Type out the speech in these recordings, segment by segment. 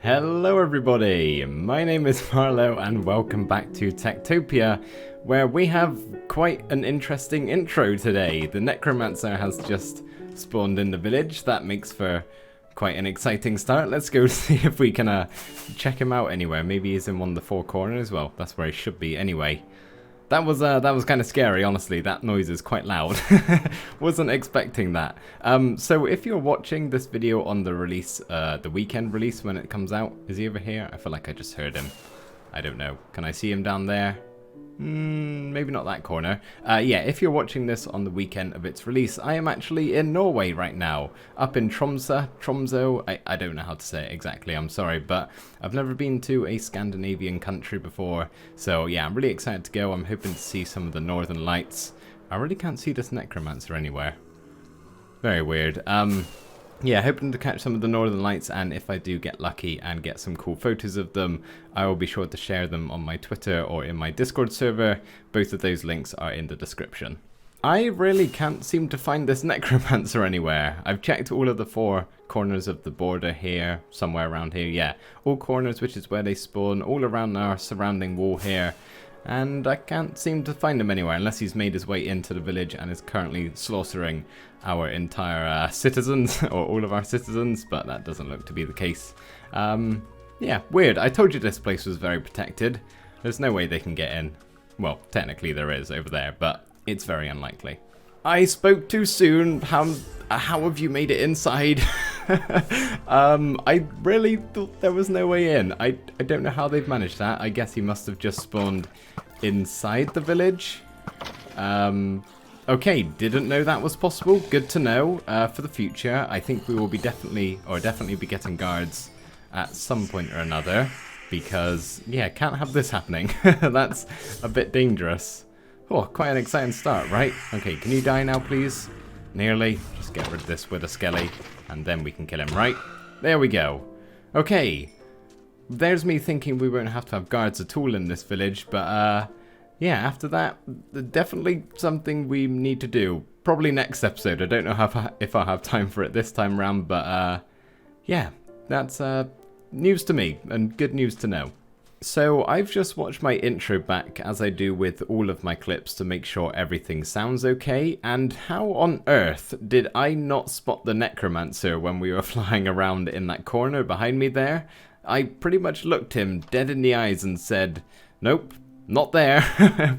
Hello everybody, my name is Marlo and welcome back to TekTopia, where we have quite an interesting intro today. The Necromancer has just spawned in the village. That makes for quite an exciting start. Let's go see if we can check him out anywhere. Maybe he's in one of the four corners. Well, that's where he should be anyway. That was kind of scary, honestly. That noise is quite loud. Wasn't expecting that. So if you're watching this video on the release, the weekend release when it comes out, is he over here? I feel like I just heard him. I don't know. Can I see him down there? Maybe not that corner. Yeah, if you're watching this on the weekend of its release, I am actually in Norway right now, up in Tromsø. I don't know how to say it exactly, I'm sorry, but I've never been to a Scandinavian country before, so yeah, I'm really excited to go. I'm hoping to see some of the northern lights. I really can't see this Necromancer anywhere. Very weird. Yeah, hoping to catch some of the northern lights, and if I do get lucky and get some cool photos of them, I will be sure to share them on my Twitter or in my Discord server. Both of those links are in the description. I really can't seem to find this Necromancer anywhere. I've checked all of the four corners of the border here, somewhere around here, yeah. All corners, which is where they spawn, all around our surrounding wall here. And I can't seem to find him anywhere unless he's made his way into the village and is currently slaughtering our entire citizens, or all of our citizens, but that doesn't look to be the case. Yeah, weird. I told you this place was very protected. There's no way they can get in. Well, technically there is over there, but it's very unlikely. I spoke too soon. How have you made it inside? I really thought there was no way in. I don't know how they've managed that. I guess he must have just spawned inside the village. Okay, didn't know that was possible. Good to know for the future. I think we will be definitely be getting guards at some point or another, because yeah, can't have this happening. That's a bit dangerous. Oh, quite an exciting start, right? Okay, can you die now, please? Nearly. Just get rid of this with a skelly, and then we can kill him, right? There we go. Okay. There's me thinking we won't have to have guards at all in this village, but yeah, after that, definitely something we need to do. Probably next episode. I don't know if I'll have time for it this time around, but yeah, that's news to me, and good news to know. So I've just watched my intro back, as I do with all of my clips, to make sure everything sounds okay, and how on earth did I not spot the Necromancer when we were flying around in that corner behind me there? I pretty much looked him dead in the eyes and said, nope, not there,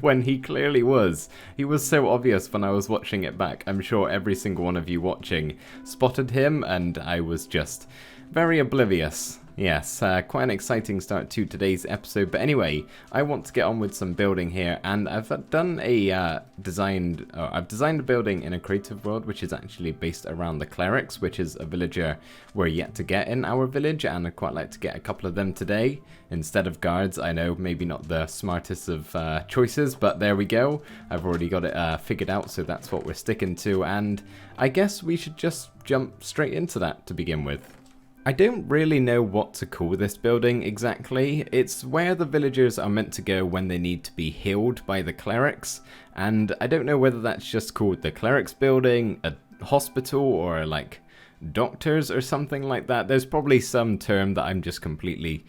when he clearly was. He was so obvious when I was watching it back. I'm sure every single one of you watching spotted him, and I was just very oblivious. Yes, quite an exciting start to today's episode, but anyway, I want to get on with some building here, and I've done a designed a building in a creative world, which is actually based around the Clerics, which is a villager we're yet to get in our village, and I'd quite like to get a couple of them today instead of guards. I know, maybe not the smartest of choices, but there we go. I've already got it figured out, so that's what we're sticking to, and I guess we should just jump straight into that to begin with. I don't really know what to call this building exactly. It's where the villagers are meant to go when they need to be healed by the clerics, and I don't know whether that's just called the clerics building, a hospital, or like doctors or something like that. There's probably some term that I'm just completely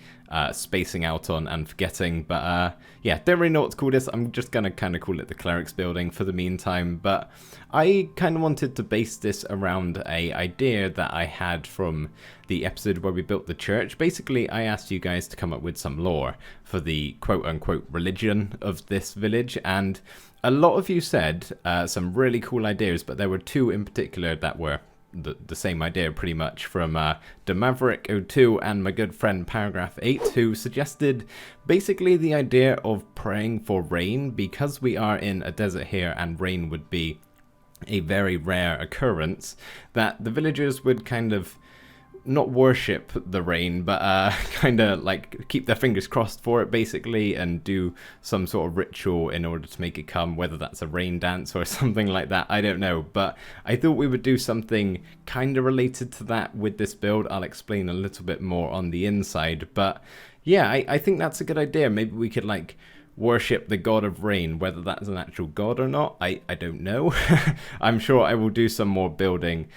spacing out on and forgetting, but yeah, don't really know what to call this. I'm just gonna kind of call it the clerics building for the meantime, but I kind of wanted to base this around a idea that I had from the episode where we built the church. Basically, I asked you guys to come up with some lore for the quote-unquote religion of this village, and a lot of you said some really cool ideas, but there were two in particular that were the same idea pretty much, from DeMaverick02 and my good friend Paragraph 8, who suggested basically the idea of praying for rain, because we are in a desert here and rain would be a very rare occurrence, that the villagers would kind of not worship the rain, but kind of like keep their fingers crossed for it basically, and do some sort of ritual in order to make it come, whether that's a rain dance or something like that, I don't know. But I thought we would do something kind of related to that with this build. I'll explain a little bit more on the inside, but yeah, I think that's a good idea. Maybe we could like worship the god of rain. Whether that's an actual god or not, I don't know. I'm sure I will do some more building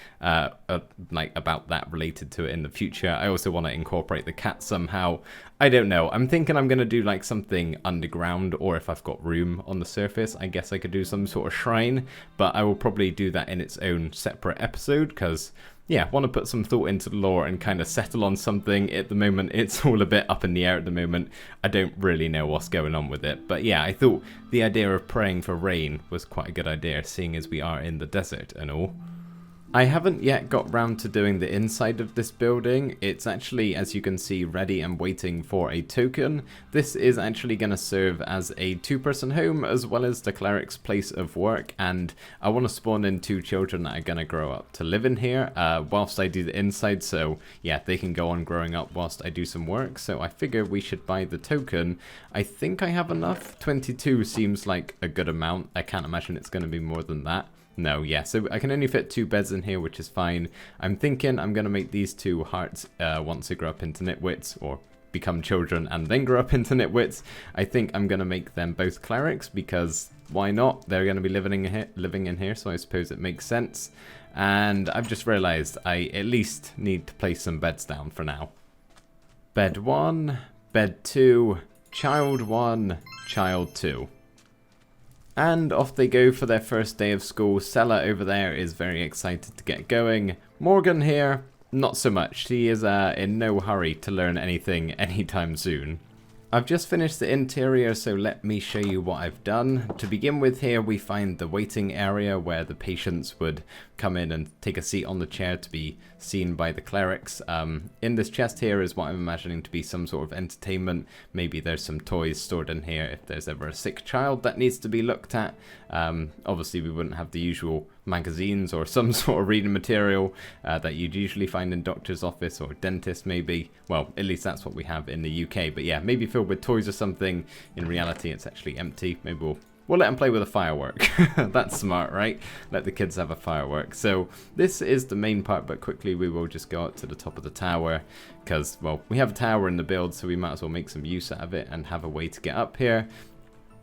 like about that related to it in the future. I also want to incorporate the cat somehow. I don't know. I'm thinking I'm going to do like something underground, or if I've got room on the surface, I guess I could do some sort of shrine, but I will probably do that in its own separate episode because, yeah, want to put some thought into the lore and kind of settle on something. At the moment, it's all a bit up in the air at the moment. I don't really know what's going on with it. But yeah, I thought the idea of praying for rain was quite a good idea, seeing as we are in the desert and all. I haven't yet got round to doing the inside of this building. It's actually, as you can see, ready and waiting for a token. This is actually going to serve as a two-person home as well as the cleric's place of work, and I want to spawn in 2 children that are going to grow up to live in here whilst I do the inside, so yeah, they can go on growing up whilst I do some work. So I figure we should buy the token. I think I have enough. 22 seems like a good amount. I can't imagine it's going to be more than that. No, yeah, so I can only fit 2 beds in here, which is fine. I'm thinking I'm going to make these 2 hearts once they grow up into nitwits, or become children and then grow up into nitwits. I think I'm going to make them both clerics, because why not? They're going to be living in here, so I suppose it makes sense. And I've just realised I at least need to place some beds down for now. Bed 1, bed 2, child 1, child 2. And off they go for their first day of school. Sella over there is very excited to get going. Morgan here, not so much. She is in no hurry to learn anything anytime soon. I've just finished the interior, so let me show you what I've done. To begin with, here we find the waiting area where the patients would come in and take a seat on the chair to be seen by the clerics. In this chest here is what I'm imagining to be some sort of entertainment. Maybe there's some toys stored in here if there's ever a sick child that needs to be looked at. Obviously we wouldn't have the usual magazines or some sort of reading material that you'd usually find in doctor's office or dentist maybe. Well, at least that's what we have in the UK, but yeah, maybe filled with toys or something. In reality it's actually empty. Maybe we'll let them play with a firework. That's smart, right? Let the kids have a firework. So this is the main part, but quickly we will just go up to the top of the tower because, well, we have a tower in the build, so we might as well make some use out of it and have a way to get up here.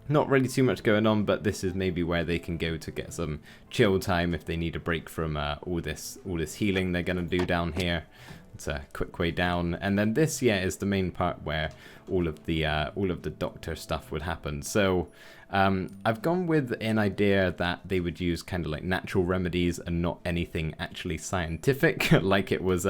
Not really too much going on, but this is maybe where they can go to get some chill time if they need a break from all this healing they're going to do down here. It's a quick way down, and then this, yeah, is the main part where all of the doctor stuff would happen. So I've gone with an idea that they would use kind of like natural remedies and not anything actually scientific, like it was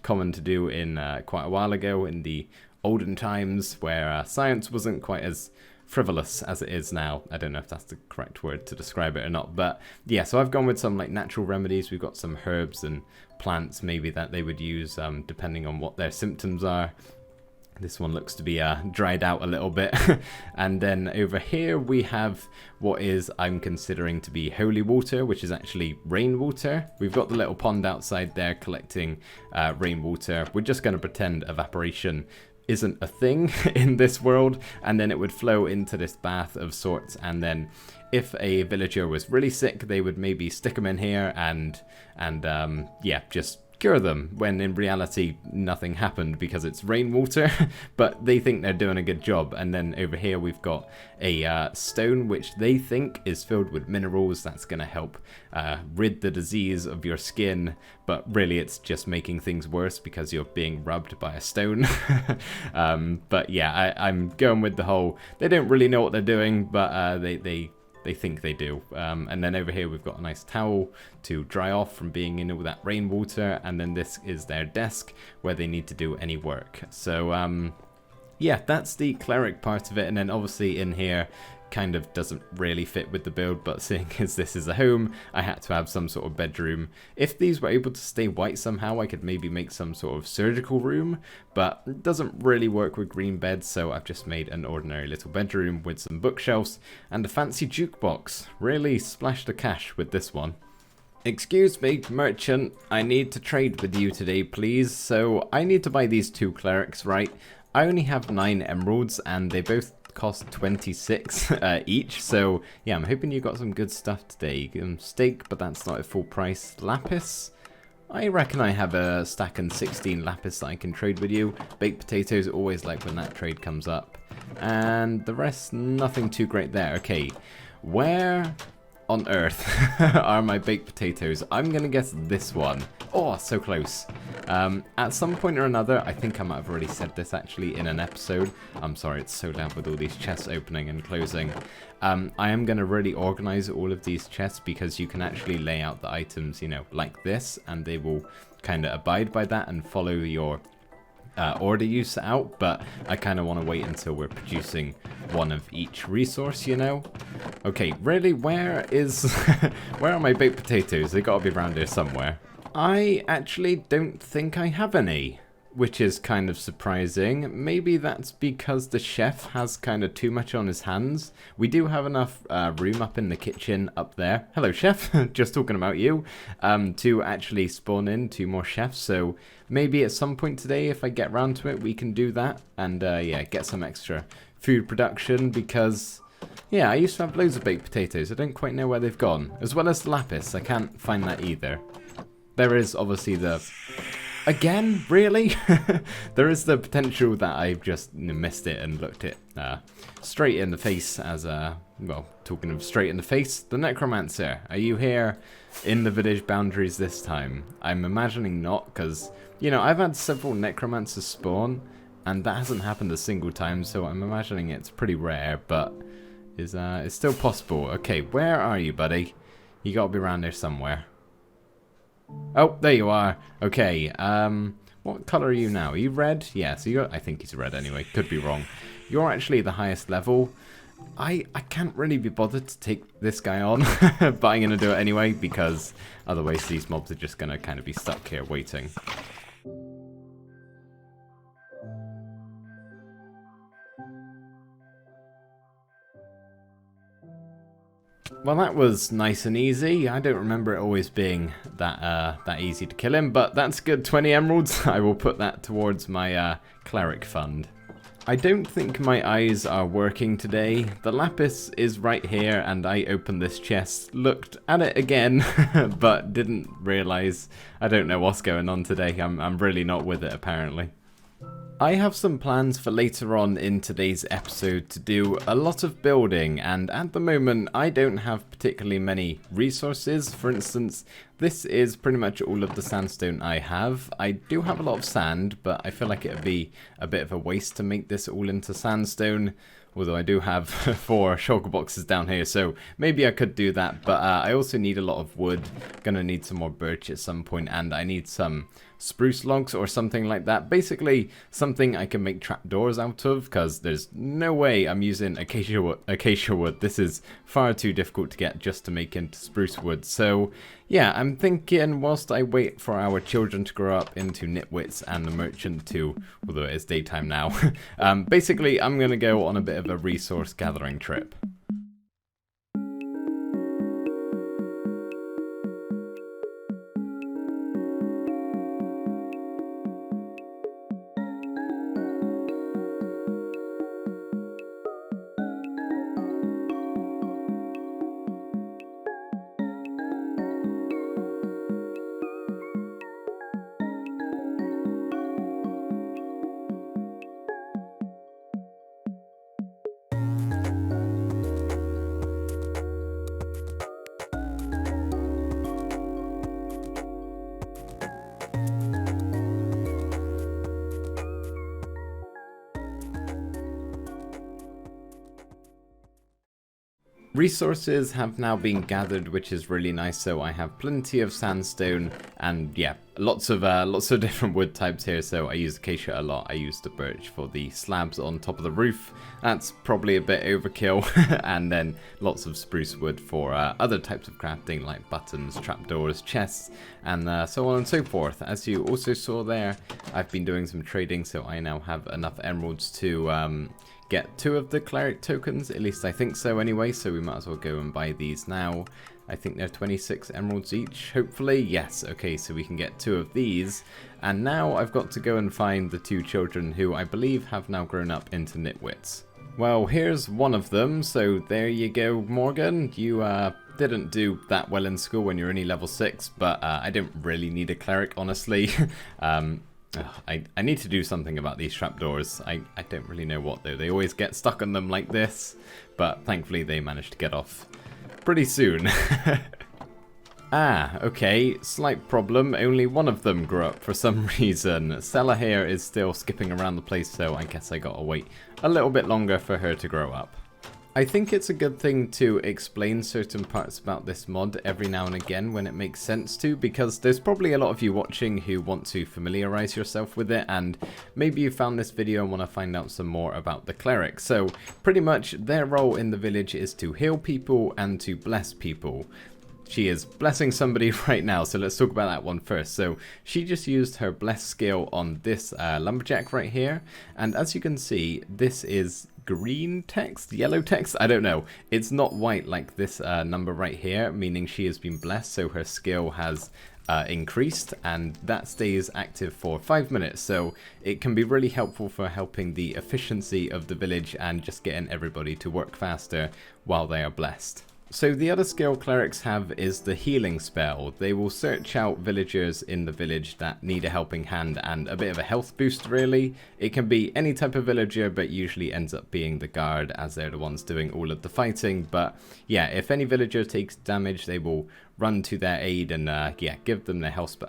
common to do in quite a while ago in the olden times, where science wasn't quite as frivolous as it is now. I don't know if that's the correct word to describe it or not, but yeah, so I've gone with some like natural remedies. We've got some herbs and plants maybe that they would use depending on what their symptoms are. This one looks to be dried out a little bit. And then over here we have what is, I'm considering to be holy water, which is actually rainwater. We've got the little pond outside there collecting rainwater. We're just going to pretend evaporation isn't a thing in this world, and then it would flow into this bath of sorts, and then if a villager was really sick they would maybe stick them in here and yeah, just cure them, when in reality nothing happened because it's rainwater. But they think they're doing a good job. And then over here we've got a stone which they think is filled with minerals that's going to help rid the disease of your skin, but really it's just making things worse because you're being rubbed by a stone. But yeah, I'm going with the whole, they don't really know what they're doing, but they think they do. And then over here we've got a nice towel to dry off from being in all that rainwater, and then this is their desk where they need to do any work. So yeah, that's the cleric part of it. And then obviously in here kind of doesn't really fit with the build, but seeing as this is a home, I had to have some sort of bedroom. If these were able to stay white somehow, I could maybe make some sort of surgical room, but it doesn't really work with green beds, so I've just made an ordinary little bedroom with some bookshelves and a fancy jukebox. Really splashed the cash with this one. Excuse me, merchant, I need to trade with you today, please. So I need to buy these 2 clerics, right? I only have 9 emeralds and they both cost 26 each, so yeah, I'm hoping you got some good stuff today. Steak, but that's not at full price. Lapis, I reckon I have a stack and 16 lapis that I can trade with you. Baked potatoes, always like when that trade comes up. And the rest, nothing too great there. Okay, where on earth are my baked potatoes? I'm gonna guess this one. Oh, so close. At some point or another, I think I might have already said this actually in an episode. I'm sorry, it's so loud with all these chests opening and closing. I am gonna really organize all of these chests because you can actually lay out the items, you know, like this, and they will kind of abide by that and follow your order you set out, but I kind of want to wait until we're producing one of each resource, you know? Okay, really, where are my baked potatoes? They gotta be around here somewhere. I actually don't think I have any, which is kind of surprising. Maybe that's because the chef has kind of too much on his hands. We do have enough room up in the kitchen up there. Hello, chef. Just talking about you. To actually spawn in 2 more chefs. So maybe at some point today, if I get around to it, we can do that. And yeah, get some extra food production because... yeah, I used to have loads of baked potatoes. I don't quite know where they've gone. As well as the lapis. I can't find that either. There is obviously the... again? Really? There is the potential that I've just missed it and looked it straight in the face as well, talking of straight in the face, the Necromancer. Are you here in the village boundaries this time? I'm imagining not, because, you know, I've had several Necromancers spawn, and that hasn't happened a single time, so I'm imagining it's pretty rare, but it's still possible. Okay, where are you, buddy? You gotta be around there somewhere. Oh, there you are. Okay, what color are you now? Are you red? Yeah, so you're... I think he's red anyway. Could be wrong. You're actually the highest level. I can't really be bothered to take this guy on, but I'm going to do it anyway, because otherwise these mobs are just going to kind of be stuck here waiting. Well, that was nice and easy. I don't remember it always being that easy to kill him, but that's good. 20 emeralds. I will put that towards my Cleric fund. I don't think my eyes are working today. The lapis is right here, and I opened this chest, looked at it again, but didn't realize. I don't know what's going on today. I'm really not with it, apparently. I have some plans for later on in today's episode to do a lot of building, and at the moment I don't have particularly many resources. For instance, this is pretty much all of the sandstone I have. I do have a lot of sand, but I feel like it would be a bit of a waste to make this all into sandstone. Although I do have 4 shulker boxes down here, so maybe I could do that. But I also need a lot of wood. Gonna need some more birch at some point, and I need some spruce logs or something like that. Basically, something I can make trapdoors out of, because there's no way I'm using acacia wood. This is far too difficult to get just to make into spruce wood. So yeah, I'm thinking whilst I wait for our children to grow up into nitwits and the merchant too, although it is daytime now, basically I'm going to go on a bit of a resource gathering trip. Resources have now been gathered, which is really nice. So I have plenty of sandstone and yeah, lots of different wood types here. So I use acacia a lot. I use the birch for the slabs on top of the roof. That's probably a bit overkill. And then lots of spruce wood for other types of crafting like buttons, trapdoors, chests, and so on and so forth. As you also saw there, I've been doing some trading, so I now have enough emeralds to get 2 of the Cleric tokens, at least I think so anyway, so we might as well go and buy these now. I think they're 26 emeralds each, hopefully. Yes, okay, so we can get 2 of these. And now I've got to go and find the 2 children who I believe have now grown up into nitwits. Well, here's one of them, so there you go, Morgan. You didn't do that well in school when you're only level 6, but I don't really need a Cleric, honestly. I need to do something about these trapdoors. I don't really know what though. They always get stuck on them like this, but thankfully they managed to get off pretty soon. Ah, okay, slight problem. Only one of them grew up for some reason. Stella here is still skipping around the place, so I guess I gotta wait a little bit longer for her to grow up. I think it's a good thing to explain certain parts about this mod every now and again when it makes sense to, because there's probably a lot of you watching who want to familiarize yourself with it, and maybe you found this video and want to find out some more about the Cleric. So pretty much their role in the village is to heal people and to bless people. She is blessing somebody right now, so let's talk about that one first. So she just used her bless skill on this lumberjack right here, and as you can see, this is green text, yellow text, I don't know. It's not white like this number right here, meaning she has been blessed, so her skill has increased, and that stays active for 5 minutes, so it can be really helpful for helping the efficiency of the village and just getting everybody to work faster while they are blessed. So the other skill clerics have is the healing spell. They will search out villagers in the village that need a helping hand and a bit of a health boost really. It can be any type of villager, but usually ends up being the guard as they're the ones doing all of the fighting. But yeah, if any villager takes damage, they will run to their aid and yeah, give them their health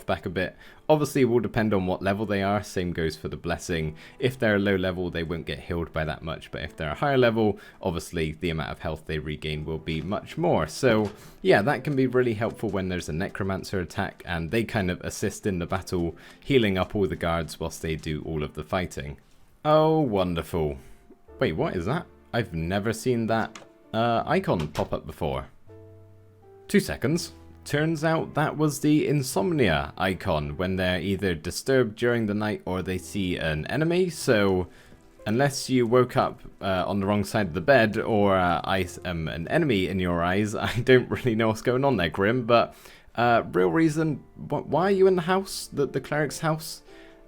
back a bit. Obviously it will depend on what level they are, same goes for the blessing. If they're a low level they won't get healed by that much, but if they're a higher level, obviously the amount of health they regain will be much more. So yeah, that can be really helpful when there's a Necromancer attack, and they kind of assist in the battle, healing up all the guards whilst they do all of the fighting. Oh, wonderful. Wait, what is that? I've never seen that icon pop up before. 2 seconds. Turns out that was the Insomnia icon when they're either disturbed during the night or they see an enemy. So unless you woke up on the wrong side of the bed or I am an enemy in your eyes, I don't really know what's going on there, Grim. But real reason, why are you in the house, the cleric's house?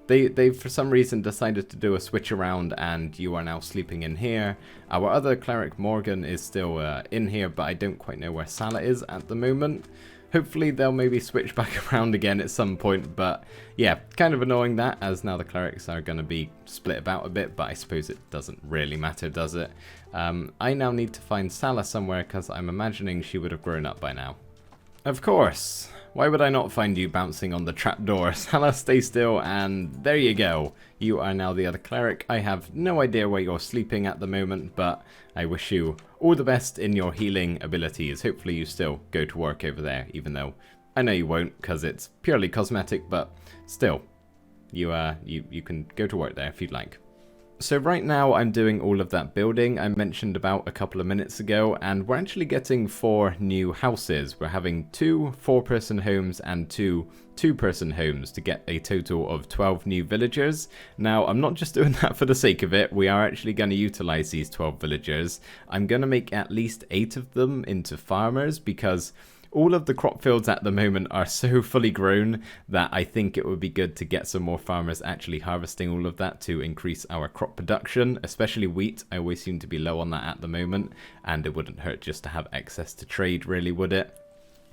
They've for some reason decided to do a switch around and you are now sleeping in here. Our other cleric Morgan is still in here, but I don't quite know where Salah is at the moment. Hopefully they'll maybe switch back around again at some point, but yeah, kind of annoying that, as now the clerics are going to be split about a bit, but I suppose it doesn't really matter, does it? I now need to find Salah somewhere because I'm imagining she would have grown up by now. Of course. Why would I not find you bouncing on the trapdoor? Salah, stay still, and there you go. You are now the other cleric. I have no idea where you're sleeping at the moment, but I wish you all the best in your healing abilities. Hopefully you still go to work over there, even though I know you won't because it's purely cosmetic, but still, you can go to work there if you'd like. So right now I'm doing all of that building I mentioned about a couple of minutes ago, and we're actually getting 4 new houses. We're having 2 4-person homes and 2 2-person homes to get a total of 12 new villagers. Now I'm not just doing that for the sake of it, we are actually going to utilize these 12 villagers. I'm going to make at least 8 of them into farmers because all of the crop fields at the moment are so fully grown that I think it would be good to get some more farmers actually harvesting all of that to increase our crop production, especially wheat. I always seem to be low on that at the moment, and it wouldn't hurt just to have excess to trade, really, would it?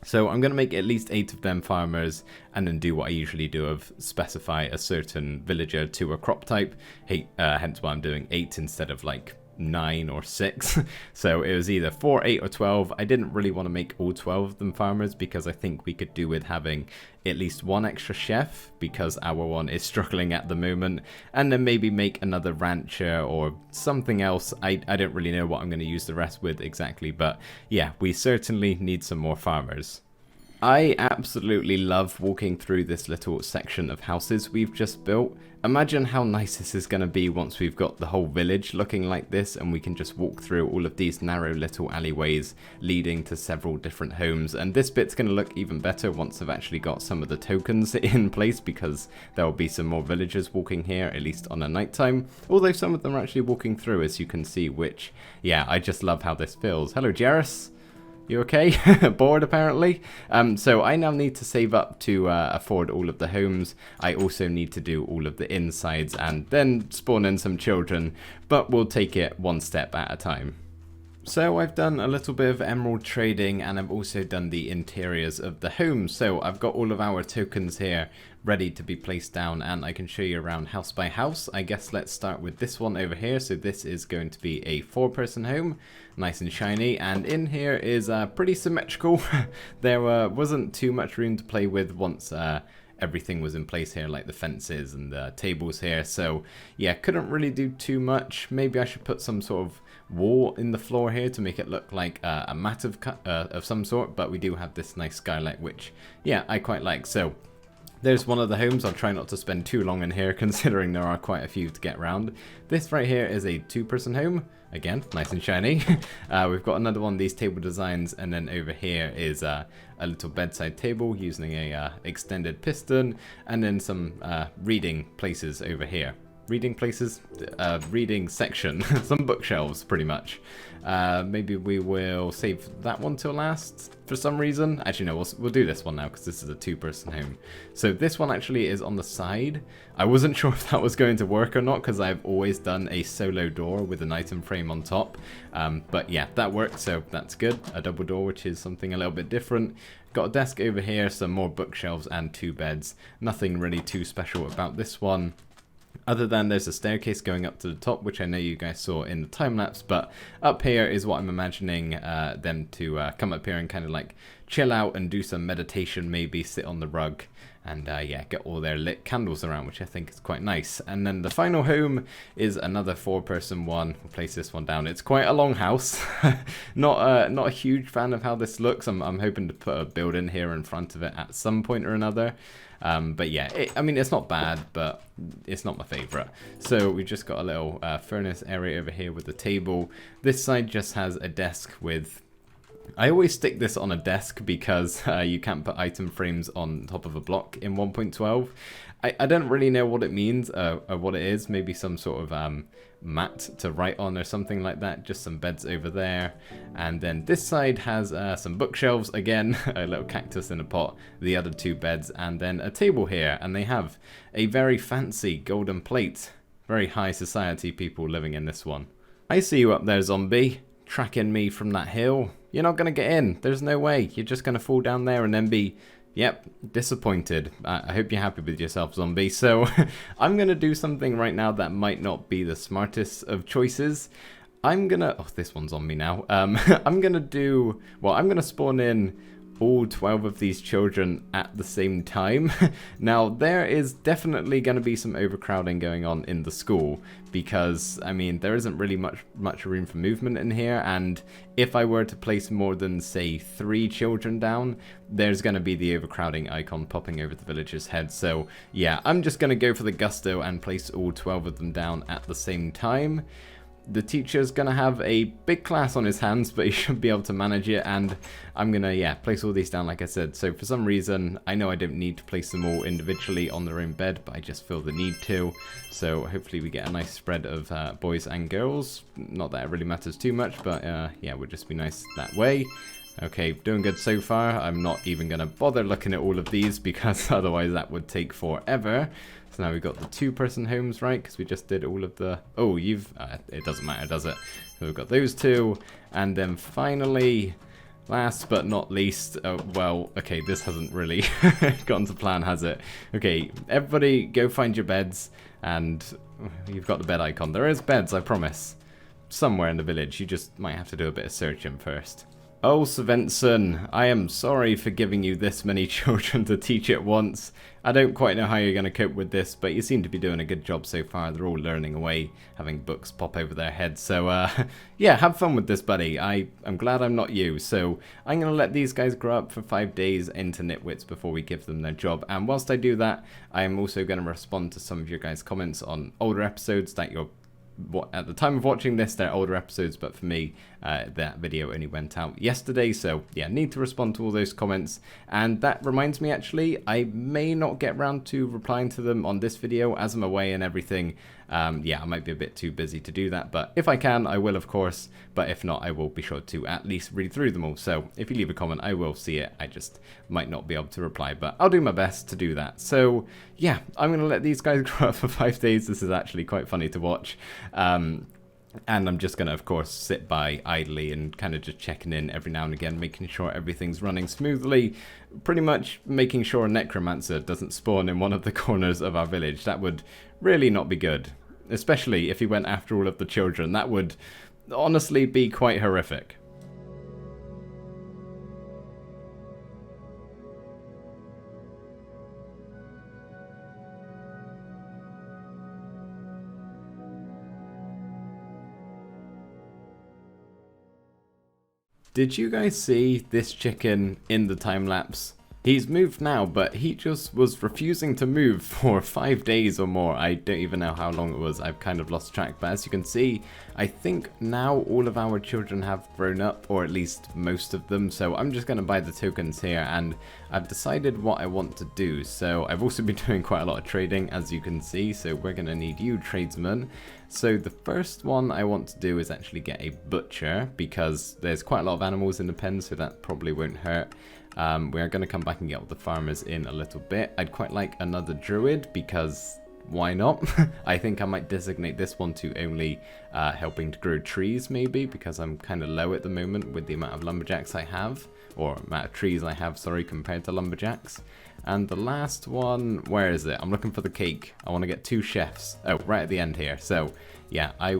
So I'm going to make at least 8 of them farmers, and then do what I usually do of specify a certain villager to a crop type. Hence why I'm doing 8 instead of like 9 or 6. So it was either 4, 8 or 12. I didn't really want to make all 12 of them farmers because I think we could do with having at least 1 extra chef because our one is struggling at the moment, and then maybe make another rancher or something else. I don't really know what I'm going to use the rest with exactly, but yeah, we certainly need some more farmers. I absolutely love walking through this little section of houses we've just built. Imagine how nice this is going to be once we've got the whole village looking like this and we can just walk through all of these narrow little alleyways leading to several different homes. And this bit's going to look even better once I've actually got some of the tokens in place, because there will be some more villagers walking here, at least on a nighttime. Although some of them are actually walking through, as you can see, which, yeah, I just love how this feels. Hello, Jairus. You okay? Bored apparently. So I now need to save up to afford all of the homes. I also need to do all of the insides and then spawn in some children, but we'll take it one step at a time. So I've done a little bit of emerald trading, and I've also done the interiors of the home. So I've got all of our tokens here ready to be placed down, and I can show you around house by house. I guess let's start with this one over here. So this is going to be a 4-person home, nice and shiny, and in here is pretty symmetrical. There wasn't too much room to play with once everything was in place here, like the fences and the tables here. So yeah, couldn't really do too much. Maybe I should put some sort of wall in the floor here to make it look like a mat of some sort, but we do have this nice skylight, which yeah, I quite like. So there's one of the homes. I'll try not to spend too long in here considering there are quite a few to get around. This right here is a 2-person home. Again, nice and shiny. We've got another one of these table designs, and then over here is a little bedside table using a extended piston, and then some reading places over here. Reading places? Reading section. Some bookshelves, pretty much. Maybe we will save that one till last for some reason. Actually, no, we'll do this one now because this is a 2-person home. So this one actually is on the side. I wasn't sure if that was going to work or not because I've always done a solo door with an item frame on top. But yeah, that worked, so that's good. A double door, which is something a little bit different. Got a desk over here, some more bookshelves, and 2 beds. Nothing really too special about this one, other than there's a staircase going up to the top, which I know you guys saw in the time-lapse, but up here is what I'm imagining them to come up here and kind of like chill out and do some meditation, maybe sit on the rug, and yeah, get all their lit candles around, which I think is quite nice. And then the final home is another 4-person one. We'll place this one down. It's quite a long house. Not a huge fan of how this looks. I'm hoping to put a build-in here in front of it at some point or another. But yeah, I mean, it's not bad, but it's not my favorite. So we've just got a little furnace area over here with the table. This side just has a desk with... I always stick this on a desk because you can't put item frames on top of a block in 1.12. I don't really know what it means or what it is. Maybe some sort of mat to write on or something like that. Just some beds over there. And then this side has some bookshelves again, a little cactus in a pot, the other 2 beds, and then a table here. And they have a very fancy golden plate. Very high society people living in this one. I see you up there, zombie, tracking me from that hill. You're not going to get in. There's no way. You're just going to fall down there and then be... Yep, disappointed. I hope you're happy with yourself, zombie. So I'm going to do something right now that might not be the smartest of choices. I'm going to... Oh, this one's on me now. I'm going to do... Well, I'm going to spawn in all 12 of these children at the same time. Now, there is definitely going to be some overcrowding going on in the school because, I mean, there isn't really much room for movement in here, and if I were to place more than, say, 3 children down, there's going to be the overcrowding icon popping over the villagers' heads. So, yeah, I'm just going to go for the gusto and place all 12 of them down at the same time. The teacher's going to have a big class on his hands, but he should be able to manage it, and I'm going to, yeah, place all these down like I said. So for some reason, I know I don't need to place them all individually on their own bed, but I just feel the need to. So hopefully we get a nice spread of boys and girls. Not that it really matters too much, but yeah, would just be nice that way. Okay, doing good so far. I'm not even going to bother looking at all of these because otherwise that would take forever. So now we've got the 2-person homes, right? Because we just did all of the... Oh, you've... it doesn't matter, does it? So we've got those 2. And then finally, last but not least... well, okay, this hasn't really gone to plan, has it? Okay, everybody go find your beds. And you've got the bed icon. There is beds, I promise. Somewhere in the village. You just might have to do a bit of searching first. Oh, Svensson, I am sorry for giving you this many children to teach at once. I don't quite know how you're going to cope with this, but you seem to be doing a good job so far. They're all learning away, having books pop over their heads. So, yeah, have fun with this, buddy. I'm glad I'm not you. So, I'm going to let these guys grow up for 5 days into nitwits before we give them their job. And whilst I do that, I am also going to respond to some of your guys' comments on older episodes that you're... At the time of watching this, they're older episodes, but for me, that video only went out yesterday, so yeah, need to respond to all those comments. And that reminds me, actually, I may not get around to replying to them on this video as I'm away and everything. Yeah, I might be a bit too busy to do that, but if I can, I will, of course. But if not, I will be sure to at least read through them all. So if you leave a comment, I will see it. I just might not be able to reply, but I'll do my best to do that. So yeah, I'm going to let these guys grow up for 5 days. This is actually quite funny to watch. And I'm just going to, of course, sit by idly and kind of just checking in every now and again, making sure everything's running smoothly. Pretty much making sure a Necromancer doesn't spawn in one of the corners of our village. That would really not be good. Especially if he went after all of the children. That would honestly be quite horrific. Did you guys see this chicken in the time lapse? He's moved now, but he just was refusing to move for 5 days or more. I don't even know how long it was. I've kind of lost track. But as you can see, I think now all of our children have grown up, or at least most of them. So I'm just going to buy the tokens here, and I've decided what I want to do. So I've also been doing quite a lot of trading, as you can see. So we're going to need you, tradesmen. So the first one I want to do is actually get a butcher, because there's quite a lot of animals in the pen, so that probably won't hurt. We are going to come back and get all the farmers in a little bit. I'd quite like another druid, because why not? I think I might designate this one to only helping to grow trees, maybe, because I'm kind of low at the moment with the amount of lumberjacks I have, or amount of trees I have, sorry, compared to lumberjacks. And the last one, where is it? I'm looking for the cake. I want to get 2 chefs. Oh, right at the end here. So, yeah, I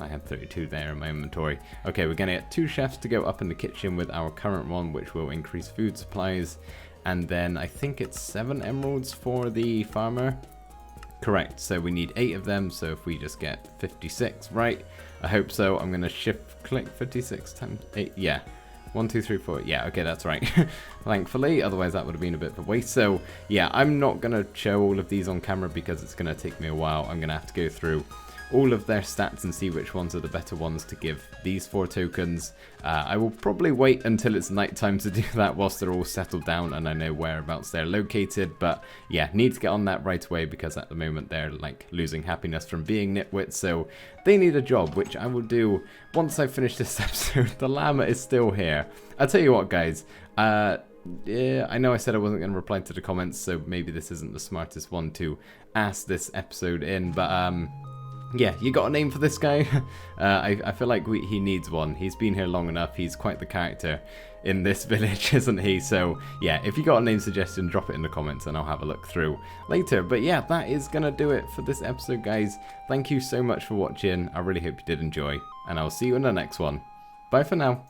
had 32 there in my inventory. Okay, we're going to get 2 chefs to go up in the kitchen with our current one, which will increase food supplies. And then I think it's 7 emeralds for the farmer. Correct, so we need 8 of them, so if we just get 56, right? I hope so. I'm going to click 56 times 8, yeah. 1, 2, 3, 4. Yeah, okay, that's right. Thankfully, otherwise that would have been a bit of a waste. So, yeah, I'm not going to show all of these on camera because it's going to take me a while. I'm going to have to go through all of their stats and see which ones are the better ones to give these 4 tokens. I will probably wait until it's nighttime to do that whilst they're all settled down and I know whereabouts they're located. But yeah, need to get on that right away because at the moment they're like losing happiness from being nitwits. So they need a job, which I will do once I finish this episode. The llama is still here. I'll tell you what, guys. Yeah, I know I said I wasn't going to reply to the comments, so maybe this isn't the smartest one to ask this episode in, but yeah, you got a name for this guy? I feel like he needs one. He's been here long enough. He's quite the character in this village, isn't he? So yeah, if you got a name suggestion, drop it in the comments and I'll have a look through later. But yeah, that is going to do it for this episode, guys. Thank you so much for watching. I really hope you did enjoy, and I'll see you in the next one. Bye for now.